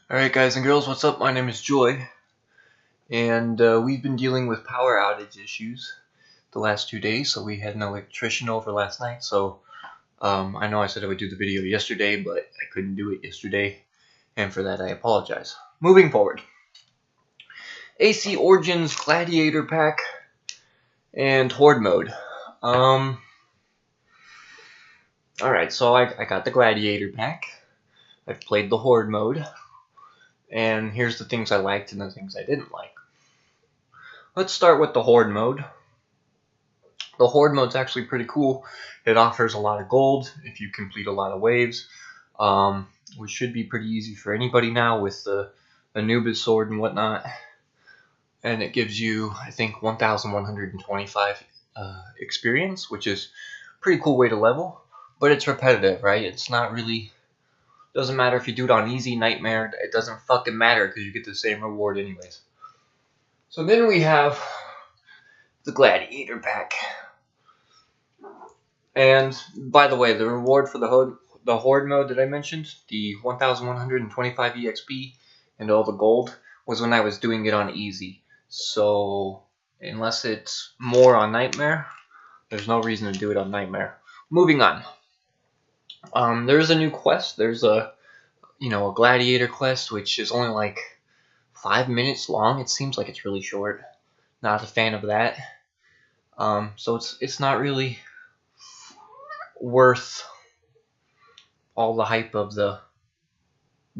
Alright guys and girls, what's up? My name is Joy, and we've been dealing with power outage issues the last 2 days, so we had an electrician over last night, so I know I said I would do the video yesterday, but I couldn't do it yesterday, and for that I apologize. Moving forward. AC Origins Gladiator Pack and Horde Mode. Alright, so I got the Gladiator Pack. I've played the Horde Mode. And here's the things I liked and the things I didn't like. Let's start with the Horde mode. The Horde mode's actually pretty cool. It offers a lot of gold if you complete a lot of waves, which should be pretty easy for anybody now with the Anubis sword and whatnot. And it gives you, I think, 1,125 experience, which is a pretty cool way to level. But it's repetitive, right? It's not really... Doesn't matter if you do it on easy, nightmare, it doesn't fucking matter because you get the same reward anyways. So then we have the Gladiator Pack. And by the way, the reward for the Horde mode that I mentioned, the 1,125 EXP and all the gold, was when I was doing it on easy. So unless it's more on nightmare, there's no reason to do it on nightmare. Moving on. There's a new quest. There's a gladiator quest, which is only like 5 minutes long. It seems like it's really short. Not a fan of that. So it's not really worth all the hype of the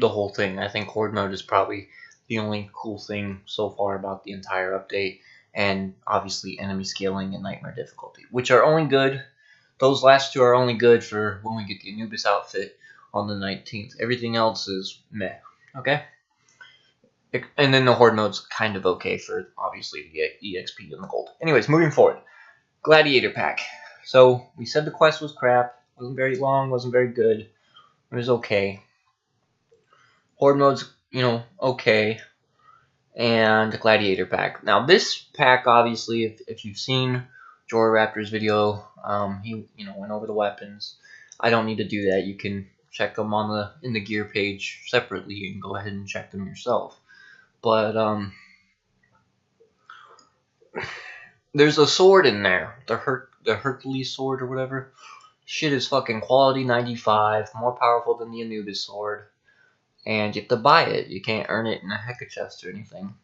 whole thing. I think Horde mode is probably the only cool thing so far about the entire update, and obviously enemy scaling and nightmare difficulty, which are only good. Those last two are only good for when we get the Anubis outfit on the 19th. Everything else is meh. Okay? And then the Horde mode's kind of okay for, obviously, to get EXP and the gold. Anyways, moving forward. Gladiator Pack. So, we said the quest was crap. Wasn't very long, wasn't very good. It was okay. Horde mode's, okay. And Gladiator Pack. Now, this pack, obviously, if you've seen Joy Raptor's video, he went over the weapons. I don't need to do that. You can check them in the gear page separately and go ahead and check them yourself. But there's a sword in there, the Hercules sword or whatever. Shit is fucking quality 95, more powerful than the Anubis sword. And you have to buy it. You can't earn it in a Hecka chest or anything.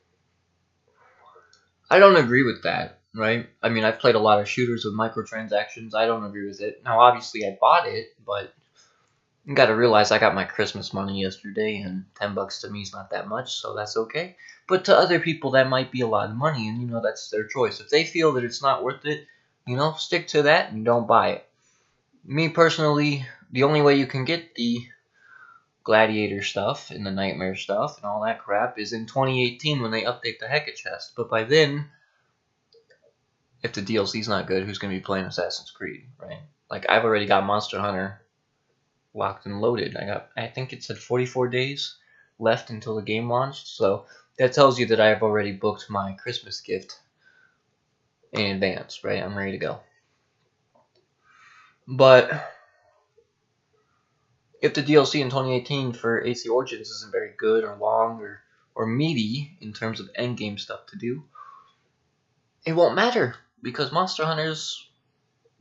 I don't agree with that, right? I mean, I've played a lot of shooters with microtransactions. I don't agree with it. Now, obviously, I bought it, but you gotta realize I got my Christmas money yesterday, and $10 to me is not that much, so that's okay. But to other people, that might be a lot of money, and that's their choice. If they feel that it's not worth it, stick to that and don't buy it. Me personally, the only way you can get the Gladiator stuff and the Nightmare stuff and all that crap is in 2018 when they update the Hecka chest. But by then, if the DLC's not good, who's gonna be playing Assassin's Creed, right? Like, I've already got Monster Hunter locked and loaded. I think it said 44 days left until the game launched, so that tells you that I have already booked my Christmas gift in advance, right? I'm ready to go. But if the DLC in 2018 for AC Origins isn't very good or long or meaty in terms of endgame stuff to do, it won't matter because Monster Hunter's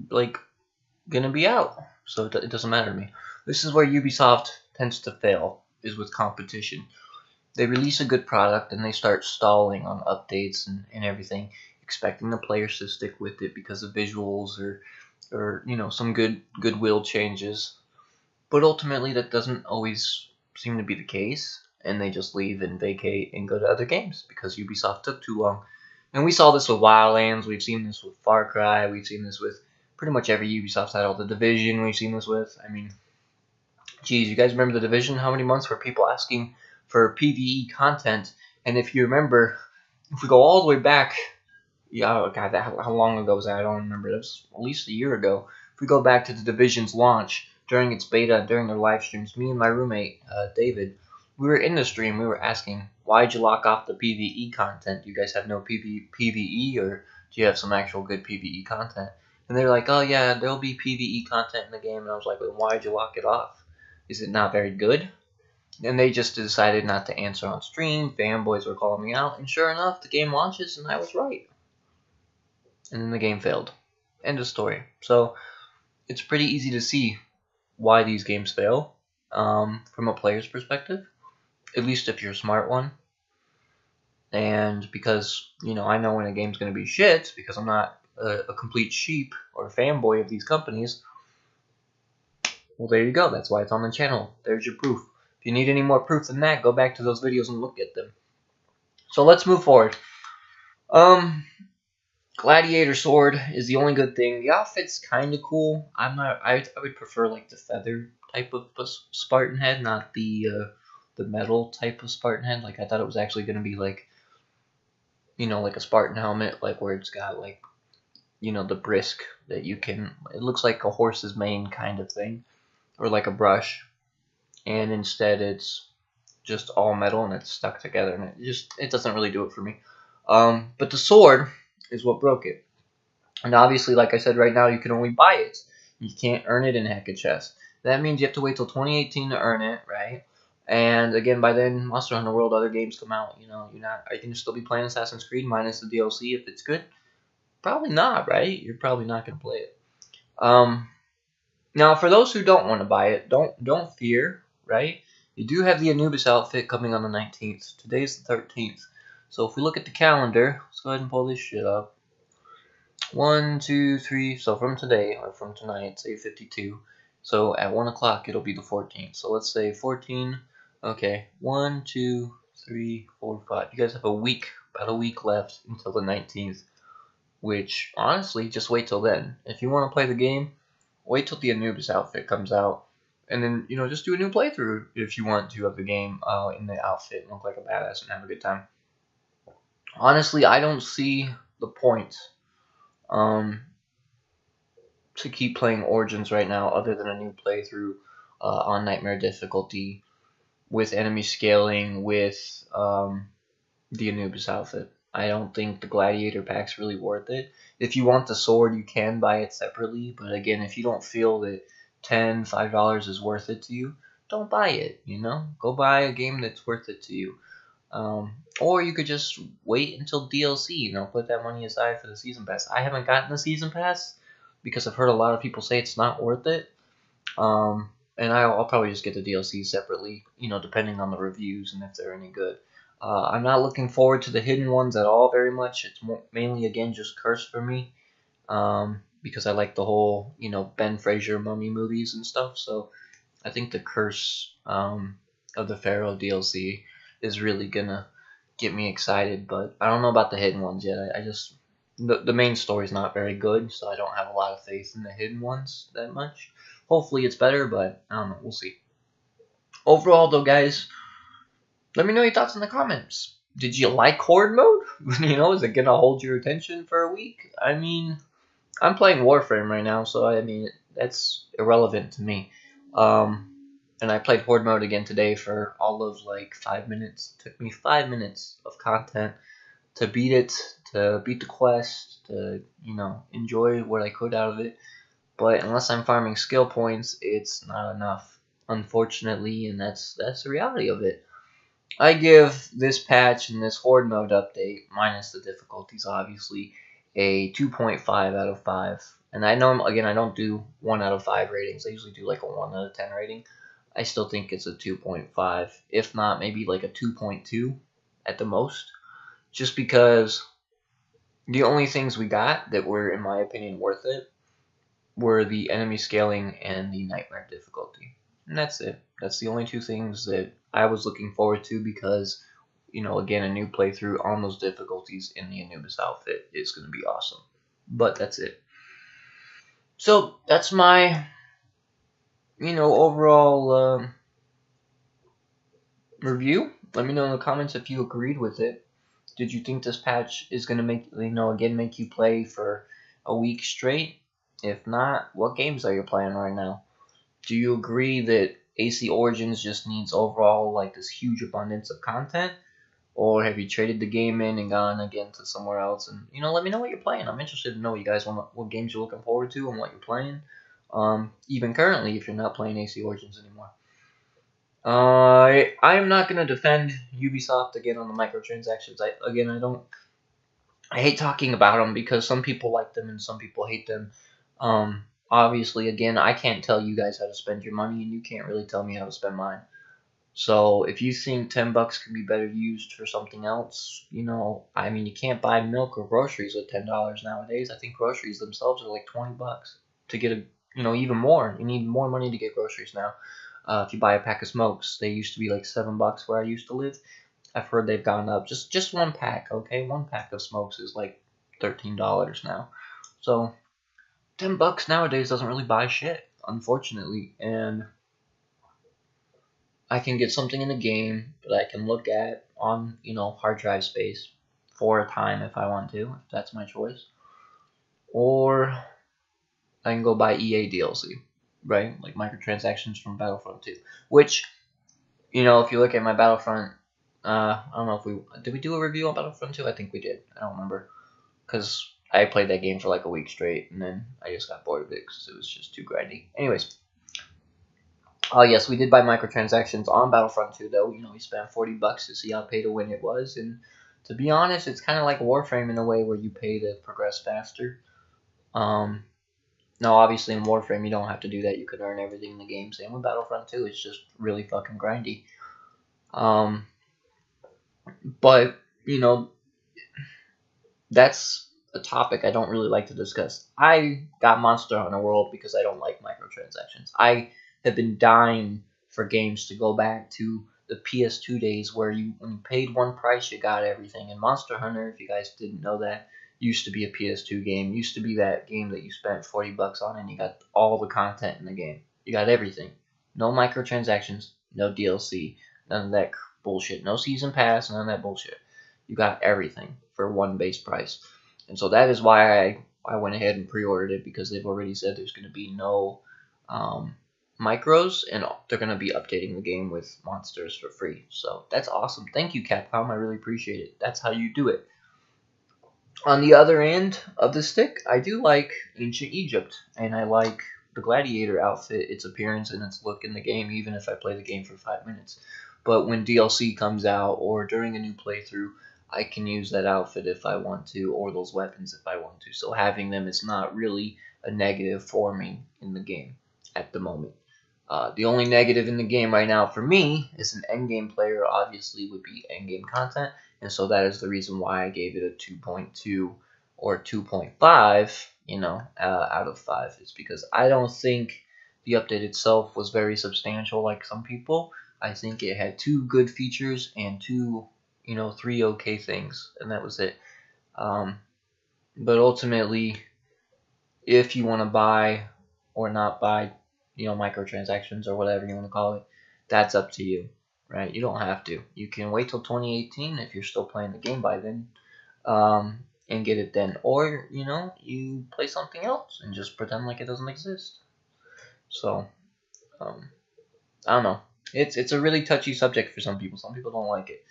gonna be out, so it doesn't matter to me. This is where Ubisoft tends to fail, is with competition. They release a good product and they start stalling on updates and everything, expecting the players to stick with it because of visuals or some goodwill changes. But ultimately that doesn't always seem to be the case, and they just leave and vacate and go to other games because Ubisoft took too long. And we saw this with Wildlands, we've seen this with Far Cry, we've seen this with pretty much every Ubisoft title. The Division we've seen this with. I mean, geez, you guys remember The Division? How many months were people asking for PvE content? And if you remember, if we go all the way back, oh god, how long ago was that? I don't remember. It was at least a year ago. If we go back to The Division's launch, during its beta, during their live streams, me and my roommate, David, we were in the stream, we were asking, why'd you lock off the PvE content? Do you guys have no PvE, or do you have some actual good PvE content? And they're like, oh yeah, there'll be PvE content in the game. And I was like, well, why'd you lock it off? Is it not very good? And they just decided not to answer on stream. Fanboys were calling me out, and sure enough, the game launches, and I was right. And then the game failed. End of story. So it's pretty easy to see why these games fail from a player's perspective, at least if you're a smart one. And because, I know when a game's going to be shit, because I'm not a complete sheep or a fanboy of these companies, well, there you go. That's why it's on the channel. There's your proof. If you need any more proof than that, go back to those videos and look at them. So let's move forward. Um, Gladiator sword is the only good thing. The outfit's kind of cool. I would prefer like the feather type of Spartan head, not the metal type of Spartan head. Like I thought it was actually going to be like like a Spartan helmet, like where it's got like the brisk that you can. It looks like a horse's mane kind of thing, or like a brush, and instead it's just all metal and it's stuck together, and it doesn't really do it for me. But the sword is what broke it. And obviously, like I said, right now you can only buy it. You can't earn it in Hack a Chest. That means you have to wait till 2018 to earn it, right? And again, by then, Monster Hunter World, other games come out. Are you gonna still be playing Assassin's Creed minus the DLC if it's good? Probably not, right? You're probably not gonna play it. Now, for those who don't want to buy it, don't fear, right? You do have the Anubis outfit coming on the 19th. Today's the 13th. So if we look at the calendar, let's go ahead and pull this shit up. 1, 2, 3. So from today or from tonight, it's 8:52. So at 1 o'clock, it'll be the 14th. So let's say 14. Okay, 1, 2, 3, 4, 5. You guys have about a week left until the 19th. Which honestly, just wait till then. If you want to play the game, wait till the Anubis outfit comes out, and then just do a new playthrough if you want to of the game in the outfit and look like a badass and have a good time. Honestly, I don't see the point to keep playing Origins right now other than a new playthrough on Nightmare difficulty with enemy scaling with the Anubis outfit. I don't think the Gladiator pack's really worth it. If you want the sword, you can buy it separately, but again, if you don't feel that $5 is worth it to you, don't buy it, Go buy a game that's worth it to you. Or you could just wait until DLC, put that money aside for the Season Pass. I haven't gotten the Season Pass because I've heard a lot of people say it's not worth it. And I'll probably just get the DLC separately, depending on the reviews and if they're any good. I'm not looking forward to the hidden ones at all very much. It's mainly, again, just Curse for me. Because I like the whole, Ben Fraser mummy movies and stuff. So I think the Curse of the Pharaoh DLC is really going to get me excited. But I don't know about the hidden ones yet. The main story's not very good, so I don't have a lot of faith in the hidden ones that much. Hopefully it's better, but I don't know. We'll see. Overall, though, guys, let me know your thoughts in the comments. Did you like Horde mode? Is it gonna hold your attention for a week? I mean, I'm playing Warframe right now, so that's irrelevant to me. And I played Horde mode again today for all of like 5 minutes. It took me 5 minutes of content to beat it, to beat the quest, to enjoy what I could out of it. But unless I'm farming skill points, it's not enough, unfortunately, and that's the reality of it. I give this patch and this Horde mode update, minus the difficulties obviously, a 2.5 out of 5. And I know, again, I don't do 1 out of 5 ratings. I usually do like a 1 out of 10 rating. I still think it's a 2.5, if not maybe like a 2.2 at the most. Just because the only things we got that were, in my opinion, worth it were the enemy scaling and the nightmare difficulty. And that's it. That's the only two things that I was looking forward to because, again, a new playthrough on those difficulties in the Anubis outfit is going to be awesome. But that's it. So that's my, overall review. Let me know in the comments if you agreed with it. Did you think this patch is going to make you play for a week straight? If not, what games are you playing right now? Do you agree that AC Origins just needs overall like this huge abundance of content? Or have you traded the game in and gone again to somewhere else? And let me know what you're playing. I'm interested to know what you guys what games you're looking forward to and what you're playing. Even currently, if you're not playing AC Origins anymore. I am not gonna defend Ubisoft again on the microtransactions. I hate talking about them because some people like them and some people hate them. Obviously, again, I can't tell you guys how to spend your money, and you can't really tell me how to spend mine. So if you think $10 can be better used for something else, I mean, you can't buy milk or groceries with $10 nowadays. I think groceries themselves are like $20 to get even more. You need more money to get groceries now. If you buy a pack of smokes, they used to be like $7 where I used to live. I've heard they've gone up. Just one pack, okay? One pack of smokes is like $13 now. So $10 nowadays doesn't really buy shit, unfortunately. And I can get something in the game that I can look at on, hard drive space for a time if I want to, if that's my choice. Or I can go buy EA DLC, right? Like microtransactions from Battlefront 2. Which, if you look at my Battlefront, I don't know if did we do a review on Battlefront 2? I think we did. I don't remember. Because I played that game for like a week straight, and then I just got bored of it because it was just too grindy. Anyways, oh yes, we did buy microtransactions on Battlefront 2 though. We spent $40 to see how pay to win it was, and to be honest, it's kind of like Warframe in a way where you pay to progress faster. Um, now obviously in Warframe you don't have to do that. You can earn everything in the game. Same with Battlefront 2. It's just really fucking grindy. Um, but that's a topic I don't really like to discuss. I got Monster Hunter World because I don't like microtransactions. I have been dying for games to go back to the PS2 days where when you paid one price, you got everything. And Monster Hunter, if you guys didn't know that, used to be a PS2 game. Used to be that game that you spent $40 on and you got all the content in the game. You got everything. No microtransactions, no DLC, none of that bullshit. No season pass, none of that bullshit. You got everything for one base price. And so that is why I went ahead and pre-ordered it, because they've already said there's going to be no micros, and they're going to be updating the game with monsters for free. So that's awesome. Thank you, Capcom. I really appreciate it. That's how you do it. On the other end of the stick, I do like Ancient Egypt, and I like the Gladiator outfit, its appearance, and its look in the game, even if I play the game for 5 minutes. But when DLC comes out, or during a new playthrough, I can use that outfit if I want to, or those weapons if I want to. So having them is not really a negative for me in the game at the moment. The only negative in the game right now for me as an endgame player obviously would be endgame content, and so that is the reason why I gave it a 2.2 or 2.5, out of 5, is because I don't think the update itself was very substantial like some people. I think it had 2 good features and 3 okay things, and that was it. But ultimately, if you want to buy or not buy, microtransactions or whatever you want to call it, that's up to you, right? You don't have to. You can wait till 2018 if you're still playing the game by then, and get it then. Or, you play something else and just pretend like it doesn't exist. So, I don't know. It's a really touchy subject for some people. Some people don't like it.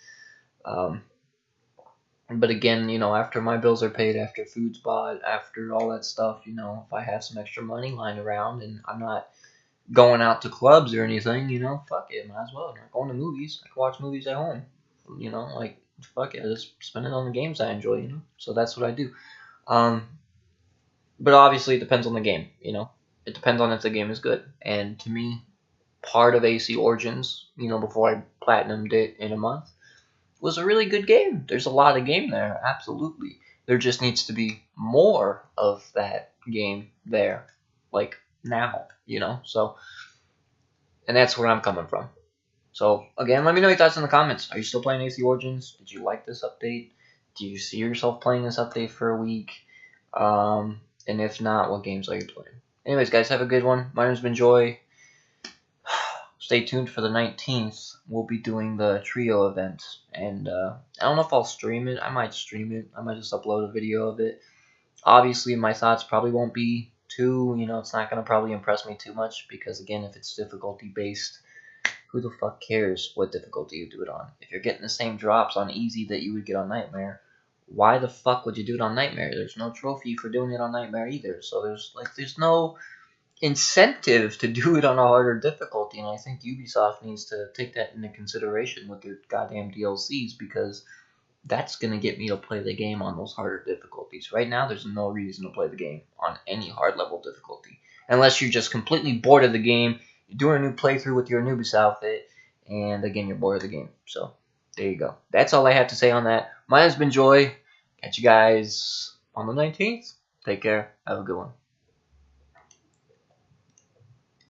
But again, after my bills are paid, after food's bought, after all that stuff, if I have some extra money lying around and I'm not going out to clubs or anything, fuck it, might as well. I'm not going to movies. I can watch movies at home. Like, fuck it, I just spend it on the games I enjoy. So that's what I do. Um, but obviously it depends on the game, It depends on if the game is good. And to me, part of AC Origins, before I platinumed it in a month, was a really good game. There's a lot of game there, absolutely. There just needs to be more of that game there, like now, So, and that's where I'm coming from. So, again, let me know your thoughts in the comments. Are you still playing AC Origins? Did you like this update? Do you see yourself playing this update for a week? And if not, what games are you playing? Anyways, guys, have a good one. My name's been Joy. Stay tuned for the 19th. We'll be doing the trio event, and I don't know if I'll stream it. I might stream it. I might just upload a video of it. Obviously, my thoughts probably won't be too, it's not going to probably impress me too much, because again, if it's difficulty based, who the fuck cares what difficulty you do it on? If you're getting the same drops on easy that you would get on Nightmare, why the fuck would you do it on Nightmare? There's no trophy for doing it on Nightmare either. So there's no incentive to do it on a harder difficulty, and I think Ubisoft needs to take that into consideration with their goddamn DLCs, because that's going to get me to play the game on those harder difficulties. Right now, there's no reason to play the game on any hard level difficulty. Unless you're just completely bored of the game, you're doing a new playthrough with your Anubis outfit, and again, you're bored of the game. So, there you go. That's all I have to say on that. Mine has been Joy. Catch you guys on the 19th. Take care. Have a good one.